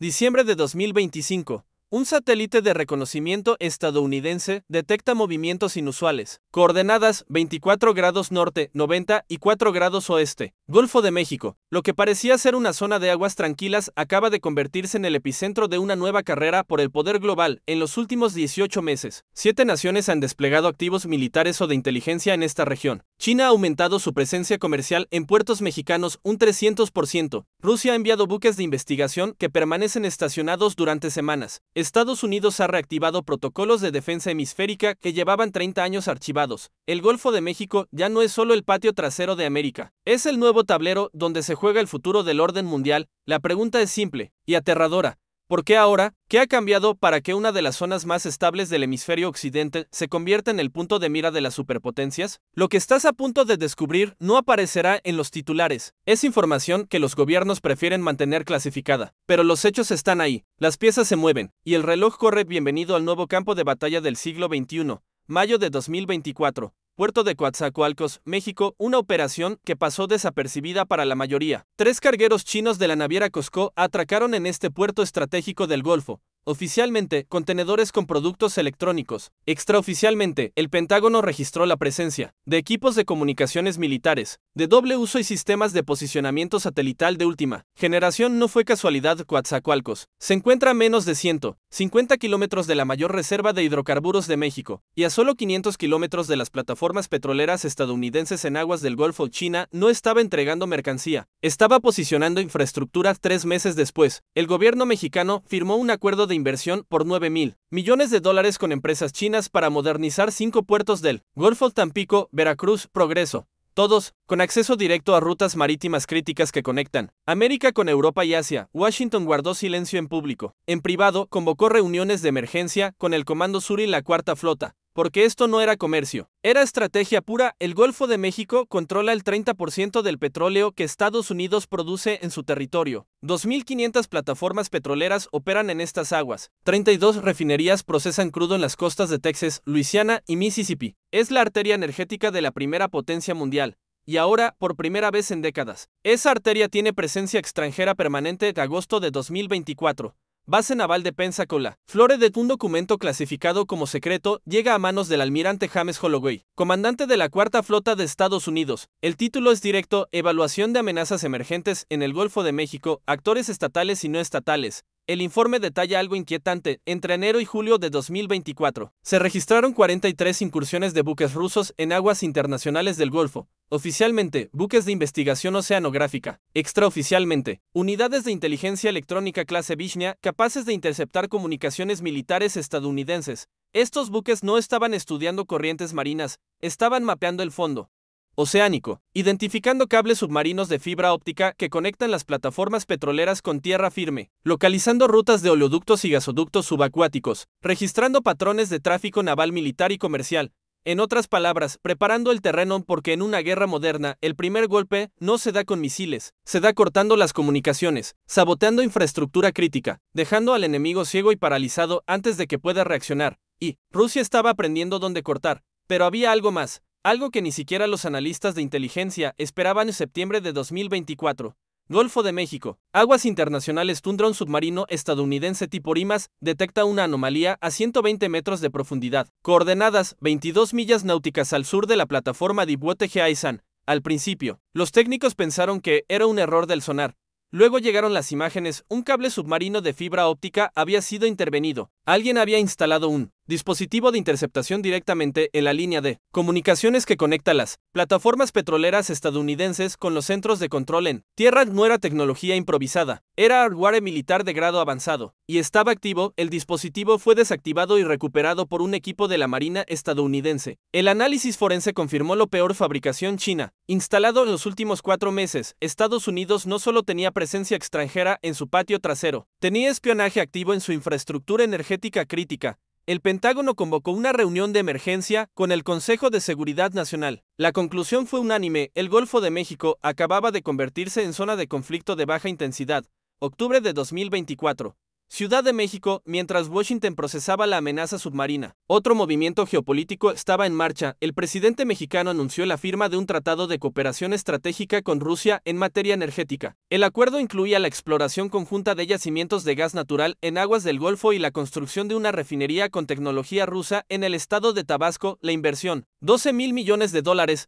Diciembre de 2025. Un satélite de reconocimiento estadounidense detecta movimientos inusuales. Coordenadas 24 grados norte, 90 y 4 grados oeste. Golfo de México. Lo que parecía ser una zona de aguas tranquilas acaba de convertirse en el epicentro de una nueva carrera por el poder global en los últimos 18 meses. 7 naciones han desplegado activos militares o de inteligencia en esta región. China ha aumentado su presencia comercial en puertos mexicanos un 300%. Rusia ha enviado buques de investigación que permanecen estacionados durante semanas. Estados Unidos ha reactivado protocolos de defensa hemisférica que llevaban 30 años archivados. El Golfo de México ya no es solo el patio trasero de América, es el nuevo tablero donde se juega el futuro del orden mundial. La pregunta es simple y aterradora. ¿Por qué ahora? ¿Qué ha cambiado para que una de las zonas más estables del hemisferio occidente se convierta en el punto de mira de las superpotencias? Lo que estás a punto de descubrir no aparecerá en los titulares. Es información que los gobiernos prefieren mantener clasificada. Pero los hechos están ahí, las piezas se mueven, y el reloj corre. Bienvenido al nuevo campo de batalla del siglo XXI. Mayo de 2024. Puerto de Coatzacoalcos, México, una operación que pasó desapercibida para la mayoría. 3 cargueros chinos de la naviera COSCO atracaron en este puerto estratégico del Golfo. Oficialmente, contenedores con productos electrónicos. Extraoficialmente, el Pentágono registró la presencia de equipos de comunicaciones militares, de doble uso y sistemas de posicionamiento satelital de última generación. No fue casualidad. Coatzacoalcos se encuentra a menos de 150 kilómetros de la mayor reserva de hidrocarburos de México, y a solo 500 kilómetros de las plataformas petroleras estadounidenses en aguas del Golfo. China no estaba entregando mercancía, estaba posicionando infraestructura. 3 meses después, el gobierno mexicano firmó un acuerdo de inversión por $9,000 millones con empresas chinas para modernizar 5 puertos del Golfo: Tampico, Veracruz, Progreso. Todos con acceso directo a rutas marítimas críticas que conectan América con Europa y Asia. Washington guardó silencio en público. En privado, convocó reuniones de emergencia con el Comando Sur y la Cuarta Flota. Porque esto no era comercio, era estrategia pura. El Golfo de México controla el 30% del petróleo que Estados Unidos produce en su territorio. 2.500 plataformas petroleras operan en estas aguas. 32 refinerías procesan crudo en las costas de Texas, Luisiana y Mississippi. Es la arteria energética de la primera potencia mundial. Y ahora, por primera vez en décadas, esa arteria tiene presencia extranjera permanente. De agosto de 2024. Base naval de Pensacola, Florida. Un documento clasificado como secreto llega a manos del almirante James Holloway, comandante de la Cuarta Flota de Estados Unidos. El título es directo: Evaluación de amenazas emergentes en el Golfo de México, actores estatales y no estatales. El informe detalla algo inquietante. Entre enero y julio de 2024, se registraron 43 incursiones de buques rusos en aguas internacionales del Golfo. Oficialmente, buques de investigación oceanográfica. Extraoficialmente, unidades de inteligencia electrónica clase Vishnia capaces de interceptar comunicaciones militares estadounidenses. Estos buques no estaban estudiando corrientes marinas, estaban mapeando el fondo oceánico, identificando cables submarinos de fibra óptica que conectan las plataformas petroleras con tierra firme, localizando rutas de oleoductos y gasoductos subacuáticos, registrando patrones de tráfico naval, militar y comercial. En otras palabras, preparando el terreno, porque en una guerra moderna, el primer golpe no se da con misiles, se da cortando las comunicaciones, saboteando infraestructura crítica, dejando al enemigo ciego y paralizado antes de que pueda reaccionar. Y Rusia estaba aprendiendo dónde cortar, pero había algo más. Algo que ni siquiera los analistas de inteligencia esperaban. En septiembre de 2024. Golfo de México. Aguas internacionales. Un dron submarino estadounidense tipo RIMAS detecta una anomalía a 120 metros de profundidad. Coordenadas 22 millas náuticas al sur de la plataforma Deepwater Horizon. Al principio, los técnicos pensaron que era un error del sonar. Luego llegaron las imágenes. Un cable submarino de fibra óptica había sido intervenido. Alguien había instalado un dispositivo de interceptación directamente en la línea de comunicaciones que conecta las plataformas petroleras estadounidenses con los centros de control en tierra. No era tecnología improvisada, era hardware militar de grado avanzado, y estaba activo. El dispositivo fue desactivado y recuperado por un equipo de la Marina estadounidense. El análisis forense confirmó lo peor: fabricación china. Instalado en los últimos 4 meses, Estados Unidos no solo tenía presencia extranjera en su patio trasero, tenía espionaje activo en su infraestructura energética crítica. El Pentágono convocó una reunión de emergencia con el Consejo de Seguridad Nacional. La conclusión fue unánime: el Golfo de México acababa de convertirse en zona de conflicto de baja intensidad. Octubre de 2024. Ciudad de México, mientras Washington procesaba la amenaza submarina. Otro movimiento geopolítico estaba en marcha. El presidente mexicano anunció la firma de un tratado de cooperación estratégica con Rusia en materia energética. El acuerdo incluía la exploración conjunta de yacimientos de gas natural en aguas del Golfo y la construcción de una refinería con tecnología rusa en el estado de Tabasco. La inversión, $12,000 millones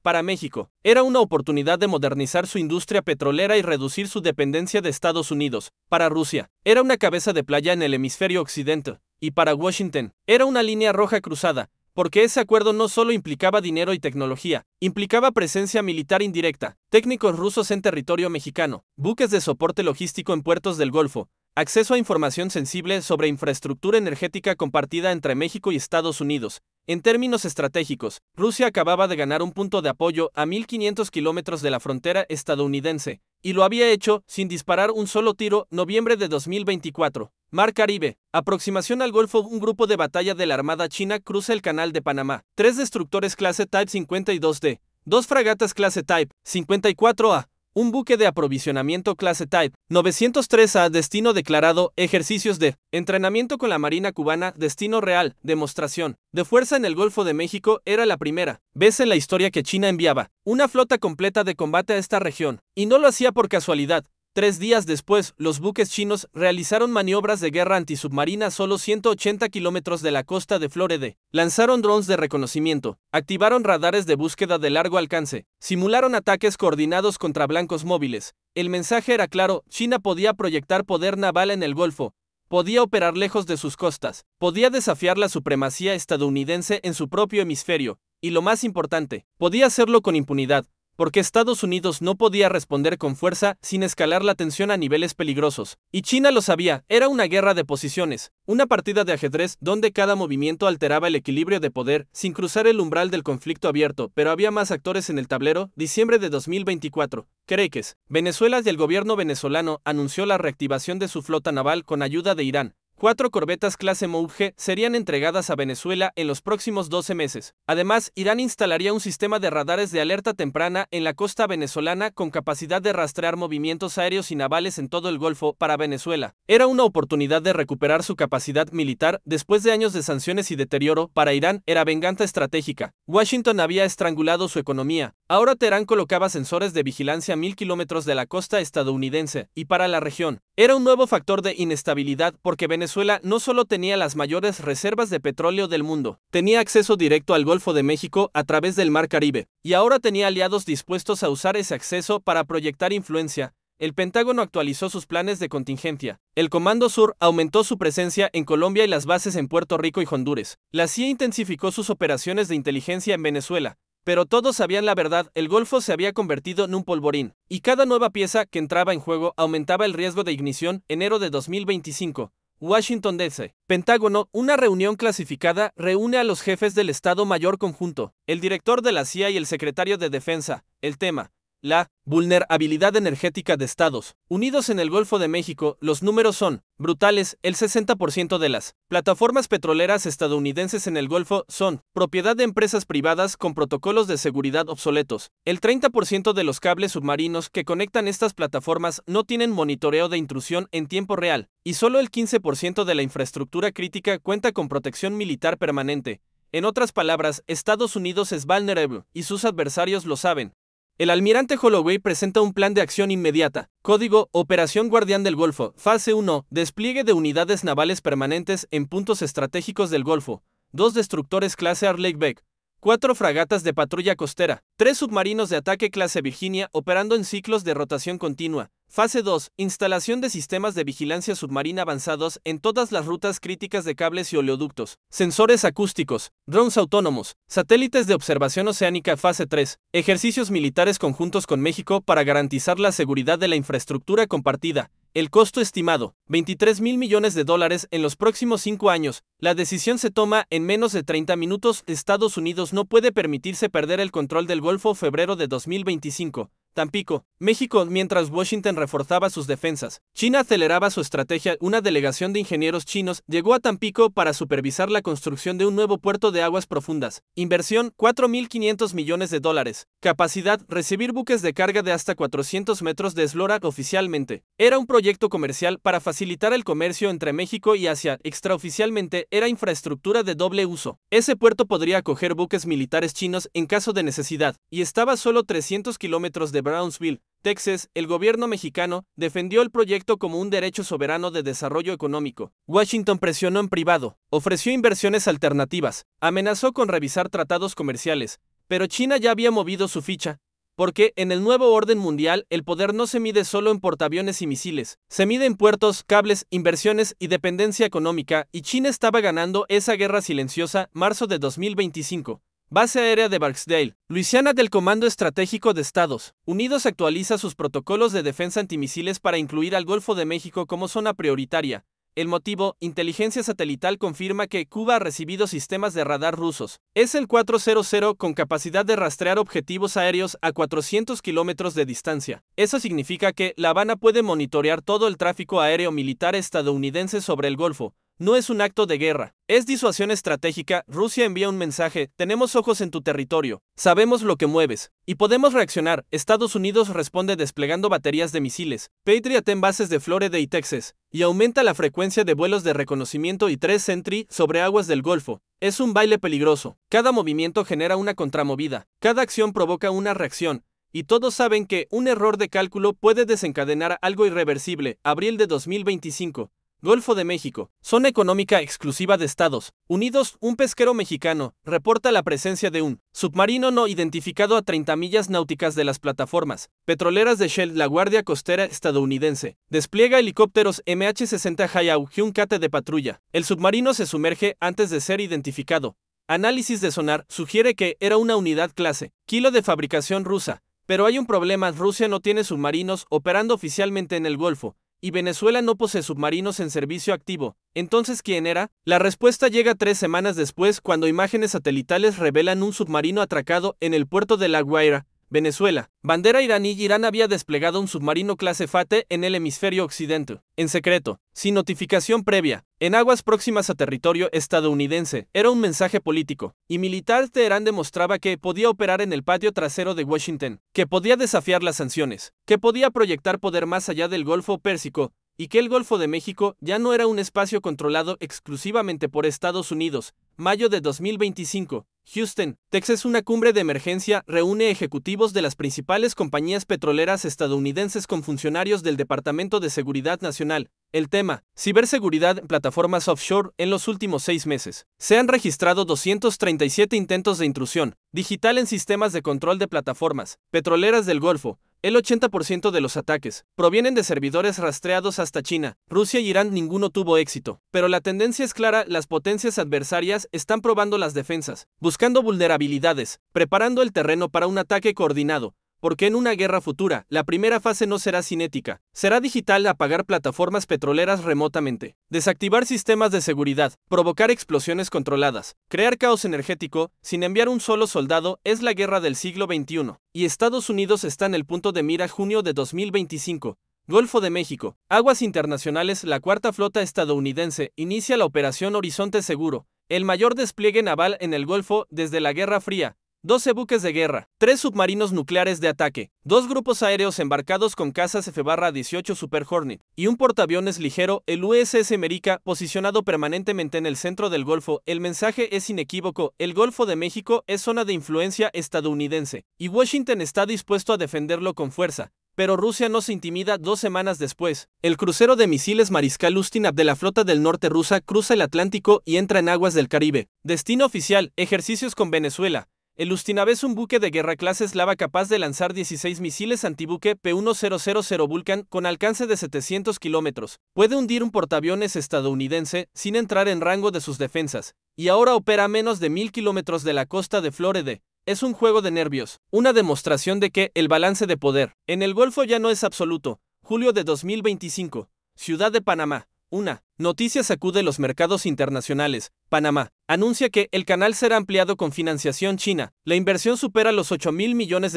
para México, era una oportunidad de modernizar su industria petrolera y reducir su dependencia de Estados Unidos. Para Rusia, era una cabeza de playa en el hemisferio occidental, y para Washington, era una línea roja cruzada, porque ese acuerdo no solo implicaba dinero y tecnología, implicaba presencia militar indirecta, técnicos rusos en territorio mexicano, buques de soporte logístico en puertos del Golfo, acceso a información sensible sobre infraestructura energética compartida entre México y Estados Unidos. En términos estratégicos, Rusia acababa de ganar un punto de apoyo a 1.500 kilómetros de la frontera estadounidense, y lo había hecho sin disparar un solo tiro. Noviembre de 2024. Mar Caribe. Aproximación al Golfo. Un grupo de batalla de la Armada China cruza el Canal de Panamá. 3 destructores clase Type 52D, 2 fragatas clase Type 54A, un buque de aprovisionamiento clase Type 903A. Destino declarado. Ejercicios de entrenamiento con la Marina cubana. Destino real. Demostración de fuerza en el Golfo de México. Era la primera vez en la historia que China enviaba una flota completa de combate a esta región, y no lo hacía por casualidad. 3 días después, los buques chinos realizaron maniobras de guerra antisubmarina a solo 180 kilómetros de la costa de Florida. Lanzaron drones de reconocimiento, activaron radares de búsqueda de largo alcance, simularon ataques coordinados contra blancos móviles. El mensaje era claro: China podía proyectar poder naval en el Golfo, podía operar lejos de sus costas, podía desafiar la supremacía estadounidense en su propio hemisferio, y lo más importante, podía hacerlo con impunidad, porque Estados Unidos no podía responder con fuerza sin escalar la tensión a niveles peligrosos. Y China lo sabía. Era una guerra de posiciones, una partida de ajedrez donde cada movimiento alteraba el equilibrio de poder sin cruzar el umbral del conflicto abierto, pero había más actores en el tablero. Diciembre de 2024. Caracas, Venezuela. Y el gobierno venezolano anunció la reactivación de su flota naval con ayuda de Irán. 4 corbetas clase Moudge serían entregadas a Venezuela en los próximos 12 meses. Además, Irán instalaría un sistema de radares de alerta temprana en la costa venezolana con capacidad de rastrear movimientos aéreos y navales en todo el Golfo. Para Venezuela, era una oportunidad de recuperar su capacidad militar después de años de sanciones y deterioro. Para Irán, era venganza estratégica. Washington había estrangulado su economía. Ahora Teherán colocaba sensores de vigilancia a 1.000 kilómetros de la costa estadounidense. Y para la región, era un nuevo factor de inestabilidad porque Venezuela no solo tenía las mayores reservas de petróleo del mundo, tenía acceso directo al Golfo de México a través del Mar Caribe, y ahora tenía aliados dispuestos a usar ese acceso para proyectar influencia. El Pentágono actualizó sus planes de contingencia. El Comando Sur aumentó su presencia en Colombia y las bases en Puerto Rico y Honduras. La CIA intensificó sus operaciones de inteligencia en Venezuela. Pero todos sabían la verdad: el Golfo se había convertido en un polvorín, y cada nueva pieza que entraba en juego aumentaba el riesgo de ignición. Enero de 2025. Washington, D.C. Pentágono. Una reunión clasificada reúne a los jefes del Estado Mayor Conjunto, el director de la CIA y el secretario de Defensa. El tema: la vulnerabilidad energética de Estados Unidos en el Golfo de México. Los números son brutales. El 60% de las plataformas petroleras estadounidenses en el Golfo son propiedad de empresas privadas con protocolos de seguridad obsoletos. El 30% de los cables submarinos que conectan estas plataformas no tienen monitoreo de intrusión en tiempo real, y solo el 15% de la infraestructura crítica cuenta con protección militar permanente. En otras palabras, Estados Unidos es vulnerable, y sus adversarios lo saben. El almirante Holloway presenta un plan de acción inmediata. Código: Operación Guardián del Golfo. Fase 1. Despliegue de unidades navales permanentes en puntos estratégicos del Golfo. 2 destructores clase Arleigh-Beck. 4 fragatas de patrulla costera. 3 submarinos de ataque clase Virginia operando en ciclos de rotación continua. Fase 2. Instalación de sistemas de vigilancia submarina avanzados en todas las rutas críticas de cables y oleoductos. Sensores acústicos, drones autónomos, satélites de observación oceánica. Fase 3. Ejercicios militares conjuntos con México para garantizar la seguridad de la infraestructura compartida. El costo estimado: $23,000 millones en los próximos 5 años. La decisión se toma en menos de 30 minutos. Estados Unidos no puede permitirse perder el control del Golfo. Febrero de 2025. Tampico, México. Mientras Washington reforzaba sus defensas, China aceleraba su estrategia. Una delegación de ingenieros chinos llegó a Tampico para supervisar la construcción de un nuevo puerto de aguas profundas. Inversión, $4.500 millones. Capacidad, recibir buques de carga de hasta 400 metros de eslora. Oficialmente, era un proyecto comercial para facilitar el comercio entre México y Asia. Extraoficialmente, era infraestructura de doble uso. Ese puerto podría acoger buques militares chinos en caso de necesidad, y estaba a solo 300 kilómetros de Brownsville, Texas. El gobierno mexicano defendió el proyecto como un derecho soberano de desarrollo económico. Washington presionó en privado, ofreció inversiones alternativas, amenazó con revisar tratados comerciales, pero China ya había movido su ficha, porque en el nuevo orden mundial el poder no se mide solo en portaaviones y misiles, se mide en puertos, cables, inversiones y dependencia económica, y China estaba ganando esa guerra silenciosa. Marzo de 2025. Base aérea de Barksdale, Luisiana del Comando Estratégico de Estados Unidos actualiza sus protocolos de defensa antimisiles para incluir al Golfo de México como zona prioritaria. El motivo, inteligencia satelital confirma que Cuba ha recibido sistemas de radar rusos. Es el 400 con capacidad de rastrear objetivos aéreos a 400 kilómetros de distancia. Eso significa que La Habana puede monitorear todo el tráfico aéreo militar estadounidense sobre el Golfo. No es un acto de guerra, es disuasión estratégica. Rusia envía un mensaje: tenemos ojos en tu territorio, sabemos lo que mueves, y podemos reaccionar. Estados Unidos responde desplegando baterías de misiles Patriot en bases de Florida y Texas, y aumenta la frecuencia de vuelos de reconocimiento y 3 Sentry sobre aguas del Golfo. Es un baile peligroso, cada movimiento genera una contramovida, cada acción provoca una reacción, y todos saben que un error de cálculo puede desencadenar algo irreversible. Abril de 2025. Golfo de México, zona económica exclusiva de Estados Unidos. Un pesquero mexicano reporta la presencia de un submarino no identificado a 30 millas náuticas de las plataformas petroleras de Shell. La Guardia Costera estadounidense despliega helicópteros MH-60 Hayao-Hyunkate de patrulla. El submarino se sumerge antes de ser identificado. Análisis de sonar sugiere que era una unidad clase Kilo de fabricación rusa. Pero hay un problema: Rusia no tiene submarinos operando oficialmente en el Golfo, y Venezuela no posee submarinos en servicio activo. Entonces, ¿quién era? La respuesta llega 3 semanas después, cuando imágenes satelitales revelan un submarino atracado en el puerto de La Guaira, Venezuela. Bandera iraní. Irán había desplegado un submarino clase Fateh en el hemisferio occidental, en secreto, sin notificación previa, en aguas próximas a territorio estadounidense. Era un mensaje político y militar. Teherán demostraba que podía operar en el patio trasero de Washington, que podía desafiar las sanciones, que podía proyectar poder más allá del Golfo Pérsico, y que el Golfo de México ya no era un espacio controlado exclusivamente por Estados Unidos. Mayo de 2025. Houston, Texas. Una cumbre de emergencia reúne ejecutivos de las principales compañías petroleras estadounidenses con funcionarios del Departamento de Seguridad Nacional. El tema: ciberseguridad en plataformas offshore. En los últimos 6 meses, se han registrado 237 intentos de intrusión digital en sistemas de control de plataformas petroleras del Golfo. El 80% de los ataques provienen de servidores rastreados hasta China, Rusia y Irán. Ninguno tuvo éxito, pero la tendencia es clara: las potencias adversarias están probando las defensas, buscando vulnerabilidades, preparando el terreno para un ataque coordinado. Porque en una guerra futura, la primera fase no será cinética, será digital: apagar plataformas petroleras remotamente, desactivar sistemas de seguridad, provocar explosiones controladas, crear caos energético, sin enviar un solo soldado. Es la guerra del siglo XXI, y Estados Unidos está en el punto de mira. Junio de 2025. Golfo de México, aguas internacionales. La cuarta flota estadounidense inicia la Operación Horizonte Seguro, el mayor despliegue naval en el Golfo desde la Guerra Fría. 12 buques de guerra, 3 submarinos nucleares de ataque, 2 grupos aéreos embarcados con cazas F-18 Super Hornet y un portaaviones ligero, el USS Merica, posicionado permanentemente en el centro del Golfo. El mensaje es inequívoco: el Golfo de México es zona de influencia estadounidense, y Washington está dispuesto a defenderlo con fuerza. Pero Rusia no se intimida. 2 semanas después, el crucero de misiles Mariscal Ustinov de la flota del norte rusa cruza el Atlántico y entra en aguas del Caribe. Destino oficial: ejercicios con Venezuela. El Ustinov es un buque de guerra clase eslava capaz de lanzar 16 misiles antibuque P-1000 Vulcan con alcance de 700 kilómetros. Puede hundir un portaaviones estadounidense sin entrar en rango de sus defensas, y ahora opera a menos de 1000 kilómetros de la costa de Florida. Es un juego de nervios, una demostración de que el balance de poder en el Golfo ya no es absoluto. Julio de 2025. Ciudad de Panamá. 1. Noticia sacude los mercados internacionales. Panamá anuncia que el canal será ampliado con financiación china. La inversión supera los $8.000 millones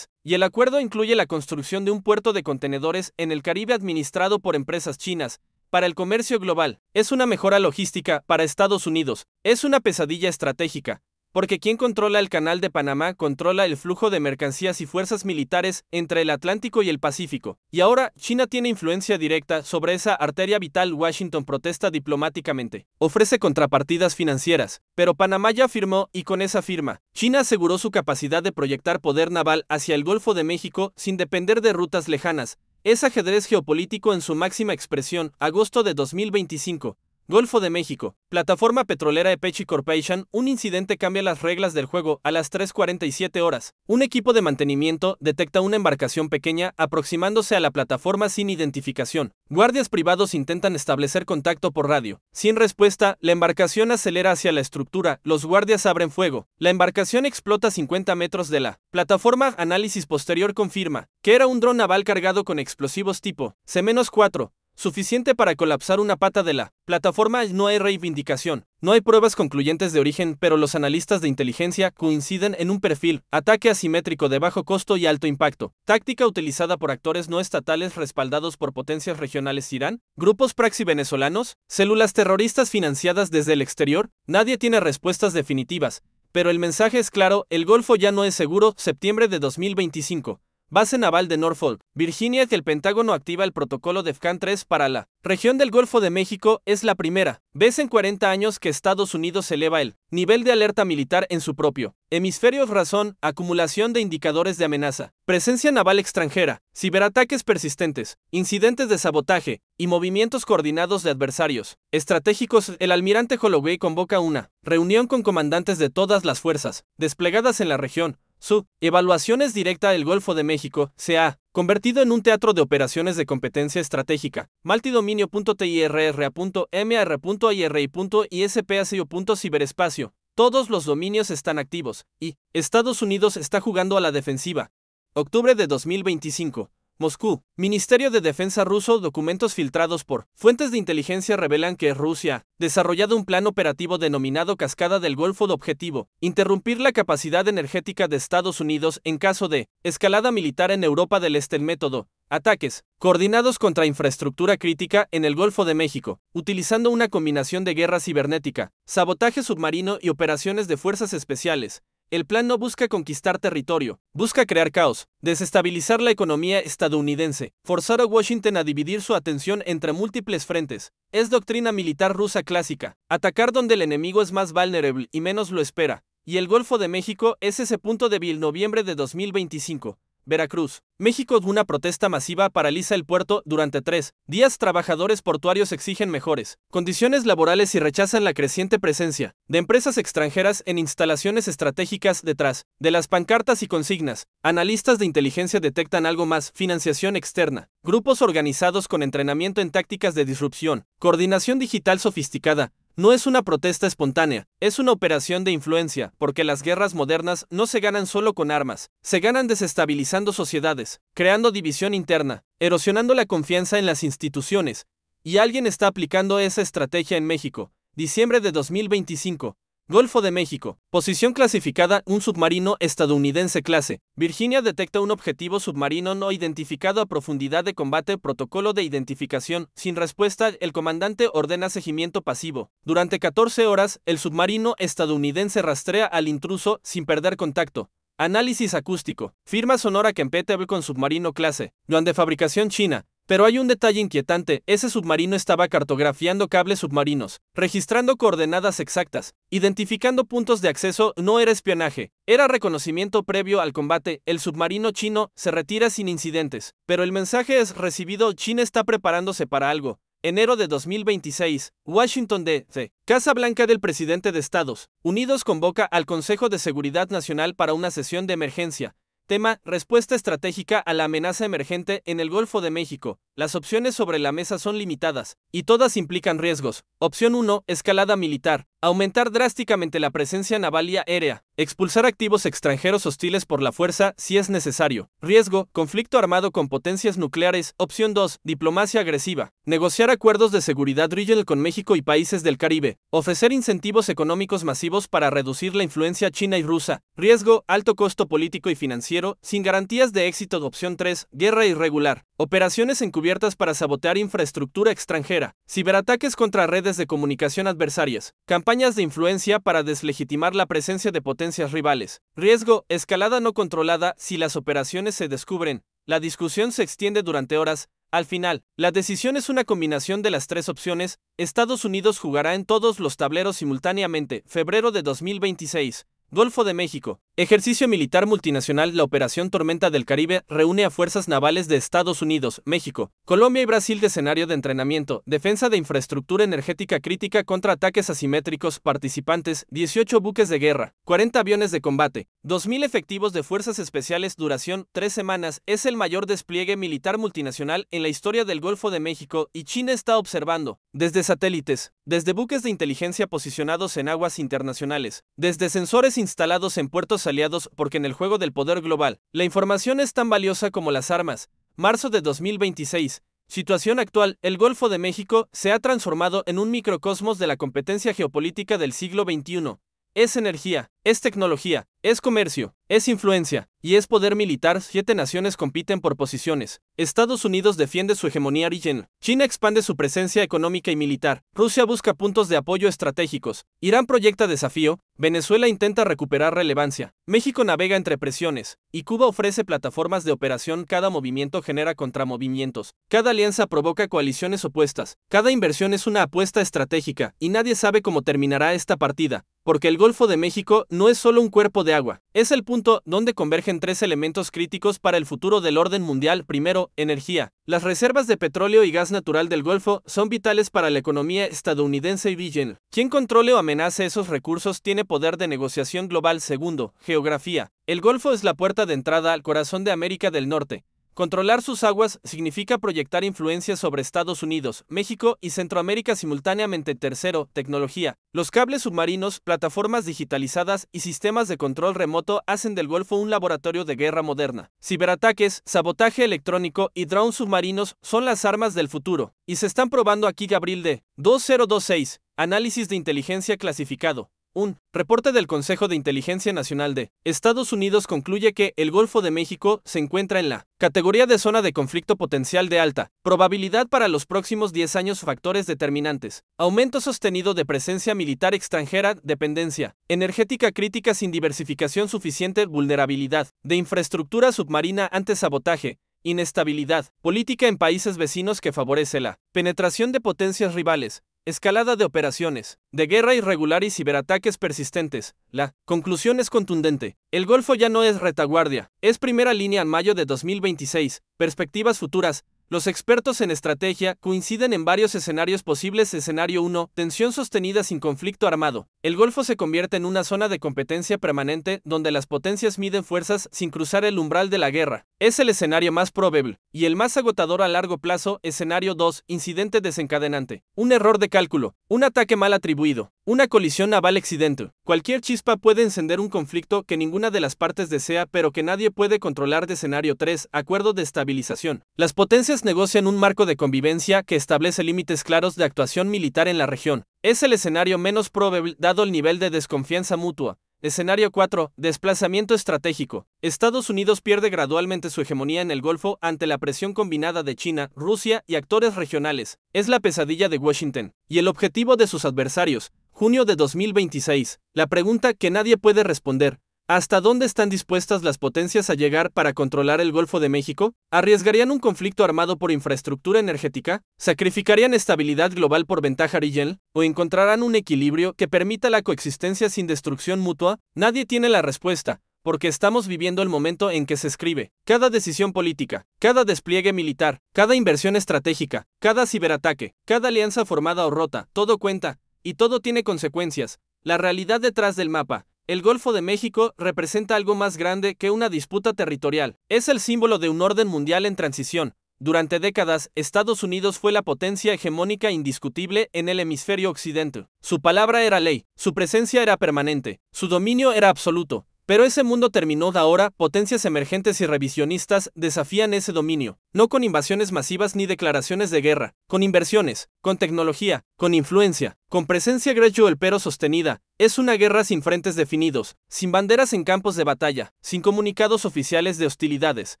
y el acuerdo incluye la construcción de un puerto de contenedores en el Caribe administrado por empresas chinas. Para el comercio global, es una mejora logística para Estados Unidos. Es una pesadilla estratégica, porque quien controla el canal de Panamá controla el flujo de mercancías y fuerzas militares entre el Atlántico y el Pacífico. Y ahora, China tiene influencia directa sobre esa arteria vital. Washington protesta diplomáticamente. Ofrece contrapartidas financieras, pero Panamá ya firmó y con esa firma, China aseguró su capacidad de proyectar poder naval hacia el Golfo de México sin depender de rutas lejanas. Es ajedrez geopolítico en su máxima expresión. Agosto de 2025. Golfo de México. Plataforma petrolera Apache Corporation. Un incidente cambia las reglas del juego a las 3:47 horas. Un equipo de mantenimiento detecta una embarcación pequeña aproximándose a la plataforma sin identificación. Guardias privados intentan establecer contacto por radio. Sin respuesta, la embarcación acelera hacia la estructura. Los guardias abren fuego. La embarcación explota a 50 metros de la plataforma. Análisis posterior confirma que era un dron naval cargado con explosivos tipo C-4. Suficiente para colapsar una pata de la plataforma. No hay reivindicación. No hay pruebas concluyentes de origen, pero los analistas de inteligencia coinciden en un perfil: ataque asimétrico de bajo costo y alto impacto. Táctica utilizada por actores no estatales respaldados por potencias regionales. Irán, grupos praxi venezolanos, células terroristas financiadas desde el exterior. Nadie tiene respuestas definitivas, pero el mensaje es claro: el Golfo ya no es seguro. Septiembre de 2025. Base naval de Norfolk, Virginia. El Pentágono activa el protocolo DEFCON 3 para la región del Golfo de México. Es la primera vez en 40 años que Estados Unidos eleva el nivel de alerta militar en su propio hemisferio. Razón: acumulación de indicadores de amenaza, presencia naval extranjera, ciberataques persistentes, incidentes de sabotaje y movimientos coordinados de adversarios estratégicos. El almirante Holloway convoca una reunión con comandantes de todas las fuerzas desplegadas en la región. Su evaluación es directa. El Golfo de México se ha convertido en un teatro de operaciones de competencia estratégica. Multidominio.tirra.mar.iri.ispacio.ciberespacio. Todos los dominios están activos, y Estados Unidos está jugando a la defensiva. Octubre de 2025. Moscú. Ministerio de Defensa ruso. Documentos filtrados por fuentes de inteligencia revelan que Rusia ha desarrollado un plan operativo denominado Cascada del Golfo de objetivo: interrumpir la capacidad energética de Estados Unidos en caso de escalada militar en Europa del Este. El método: ataques coordinados contra infraestructura crítica en el Golfo de México, utilizando una combinación de guerra cibernética, sabotaje submarino y operaciones de fuerzas especiales. El plan no busca conquistar territorio, busca crear caos, desestabilizar la economía estadounidense, forzar a Washington a dividir su atención entre múltiples frentes. Es doctrina militar rusa clásica: atacar donde el enemigo es más vulnerable y menos lo espera. Y el Golfo de México es ese punto débil. Noviembre de 2025. Veracruz, México. Una protesta masiva paraliza el puerto durante 3 días. Trabajadores portuarios exigen mejores condiciones laborales y rechazan la creciente presencia de empresas extranjeras en instalaciones estratégicas. Detrás de las pancartas y consignas, analistas de inteligencia detectan algo más: financiación externa, grupos organizados con entrenamiento en tácticas de disrupción, coordinación digital sofisticada. No es una protesta espontánea, es una operación de influencia, porque las guerras modernas no se ganan solo con armas, se ganan desestabilizando sociedades, creando división interna, erosionando la confianza en las instituciones. Y alguien está aplicando esa estrategia en México. Diciembre de 2025. Golfo de México. Posición clasificada: un submarino estadounidense clase Virginia detecta un objetivo submarino no identificado a profundidad de combate. Protocolo de identificación. Sin respuesta, el comandante ordena seguimiento pasivo. Durante 14 horas, el submarino estadounidense rastrea al intruso sin perder contacto. Análisis acústico. Firma sonora compatible con submarino clase Yuan de fabricación china. Pero hay un detalle inquietante: ese submarino estaba cartografiando cables submarinos, registrando coordenadas exactas, identificando puntos de acceso. No era espionaje, era reconocimiento previo al combate. El submarino chino se retira sin incidentes, pero el mensaje es recibido: China está preparándose para algo. Enero de 2026, Washington D.C. Casa Blanca del presidente de Estados Unidos convoca al Consejo de Seguridad Nacional para una sesión de emergencia. Tema: respuesta estratégica a la amenaza emergente en el Golfo de México. Las opciones sobre la mesa son limitadas, y todas implican riesgos. Opción 1, escalada militar. Aumentar drásticamente la presencia naval y aérea. Expulsar activos extranjeros hostiles por la fuerza si es necesario. Riesgo, conflicto armado con potencias nucleares. Opción 2, diplomacia agresiva. Negociar acuerdos de seguridad regional con México y países del Caribe. Ofrecer incentivos económicos masivos para reducir la influencia china y rusa. Riesgo, alto costo político y financiero, sin garantías de éxito. Opción 3, guerra irregular. Operaciones encubiertas para sabotear infraestructura extranjera. Ciberataques contra redes de comunicación adversarias. Campañas de influencia para deslegitimar la presencia de potencias rivales. Riesgo, escalada no controlada si las operaciones se descubren. La discusión se extiende durante horas. Al final, la decisión es una combinación de las tres opciones. Estados Unidos jugará en todos los tableros simultáneamente. Febrero de 2026. Golfo de México. Ejercicio militar multinacional. La Operación Tormenta del Caribe reúne a fuerzas navales de Estados Unidos, México, Colombia y Brasil de escenario de entrenamiento, defensa de infraestructura energética crítica contra ataques asimétricos. Participantes, 18 buques de guerra, 40 aviones de combate, 2.000 efectivos de fuerzas especiales. Duración, 3 semanas. Es el mayor despliegue militar multinacional en la historia del Golfo de México y China está observando, desde satélites, desde buques de inteligencia posicionados en aguas internacionales, desde sensores instalados en puertos aliados, porque en el juego del poder global, la información es tan valiosa como las armas. Marzo de 2026. Situación actual. El Golfo de México se ha transformado en un microcosmos de la competencia geopolítica del siglo XXI. Es energía, es tecnología, es comercio, es influencia y es poder militar. 7 naciones compiten por posiciones. Estados Unidos defiende su hegemonía regional. China expande su presencia económica y militar. Rusia busca puntos de apoyo estratégicos. Irán proyecta desafío. Venezuela intenta recuperar relevancia. México navega entre presiones. Y Cuba ofrece plataformas de operación. Cada movimiento genera contramovimientos. Cada alianza provoca coaliciones opuestas. Cada inversión es una apuesta estratégica. Y nadie sabe cómo terminará esta partida. Porque el Golfo de México no es solo un cuerpo de agua, es el punto donde convergen 3 elementos críticos para el futuro del orden mundial. Primero, energía. Las reservas de petróleo y gas natural del Golfo son vitales para la economía estadounidense y regional. Quien controle o amenace esos recursos tiene poder de negociación global. Segundo, geografía. El Golfo es la puerta de entrada al corazón de América del Norte. Controlar sus aguas significa proyectar influencia sobre Estados Unidos, México y Centroamérica simultáneamente. Tercero, tecnología. Los cables submarinos, plataformas digitalizadas y sistemas de control remoto hacen del Golfo un laboratorio de guerra moderna. Ciberataques, sabotaje electrónico y drones submarinos son las armas del futuro, y se están probando aquí. Abril de 2026. Análisis de inteligencia clasificado. Un reporte del Consejo de Inteligencia Nacional de Estados Unidos concluye que el Golfo de México se encuentra en la categoría de zona de conflicto potencial de alta probabilidad para los próximos 10 años. Factores determinantes: aumento sostenido de presencia militar extranjera, dependencia energética crítica sin diversificación suficiente, vulnerabilidad de infraestructura submarina ante sabotaje, inestabilidad política en países vecinos que favorece la penetración de potencias rivales, escalada de operaciones de guerra irregular y ciberataques persistentes. La conclusión es contundente. El Golfo ya no es retaguardia, es primera línea. En mayo de 2026. Perspectivas futuras. Los expertos en estrategia coinciden en varios escenarios posibles. Escenario 1. Tensión sostenida sin conflicto armado. El Golfo se convierte en una zona de competencia permanente donde las potencias miden fuerzas sin cruzar el umbral de la guerra. Es el escenario más probable y el más agotador a largo plazo. Escenario 2. Incidente desencadenante. Un error de cálculo. Un ataque mal atribuido. Una colisión naval accidente. Cualquier chispa puede encender un conflicto que ninguna de las partes desea pero que nadie puede controlar. De escenario 3. Acuerdo de estabilización. Las potencias negocian un marco de convivencia que establece límites claros de actuación militar en la región. Es el escenario menos probable dado el nivel de desconfianza mutua. Escenario 4. Desplazamiento estratégico. Estados Unidos pierde gradualmente su hegemonía en el Golfo ante la presión combinada de China, Rusia y actores regionales. Es la pesadilla de Washington y el objetivo de sus adversarios. Junio de 2026. La pregunta que nadie puede responder: ¿hasta dónde están dispuestas las potencias a llegar para controlar el Golfo de México? ¿Arriesgarían un conflicto armado por infraestructura energética? ¿Sacrificarían estabilidad global por ventaja regional? ¿O encontrarán un equilibrio que permita la coexistencia sin destrucción mutua? Nadie tiene la respuesta, porque estamos viviendo el momento en que se escribe cada decisión política, cada despliegue militar, cada inversión estratégica, cada ciberataque, cada alianza formada o rota. Todo cuenta, y todo tiene consecuencias. La realidad detrás del mapa. El Golfo de México representa algo más grande que una disputa territorial. Es el símbolo de un orden mundial en transición, Durante décadas, Estados Unidos fue la potencia hegemónica indiscutible en el hemisferio occidental. Su palabra era ley, su presencia era permanente, su dominio era absoluto. Pero ese mundo terminó. Ahora, potencias emergentes y revisionistas desafían ese dominio, no con invasiones masivas ni declaraciones de guerra, con inversiones, con tecnología, con influencia, con presencia gradual pero sostenida. Es una guerra sin frentes definidos, sin banderas en campos de batalla, sin comunicados oficiales de hostilidades.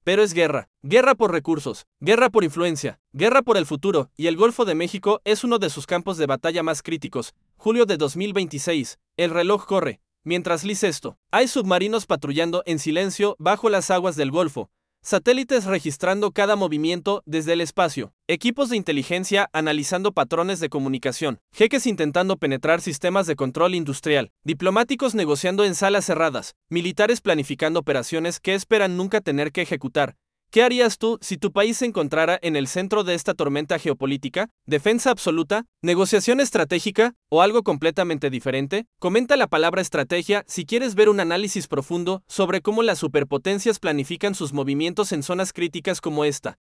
Pero es guerra, guerra por recursos, guerra por influencia, guerra por el futuro, y el Golfo de México es uno de sus campos de batalla más críticos. Julio de 2026, el reloj corre. Mientras lice esto, hay submarinos patrullando en silencio bajo las aguas del Golfo, satélites registrando cada movimiento desde el espacio, equipos de inteligencia analizando patrones de comunicación, jeques intentando penetrar sistemas de control industrial, diplomáticos negociando en salas cerradas, militares planificando operaciones que esperan nunca tener que ejecutar. ¿Qué harías tú si tu país se encontrara en el centro de esta tormenta geopolítica? ¿Defensa absoluta? ¿Negociación estratégica? ¿O algo completamente diferente? Comenta la palabra estrategia si quieres ver un análisis profundo sobre cómo las superpotencias planifican sus movimientos en zonas críticas como esta.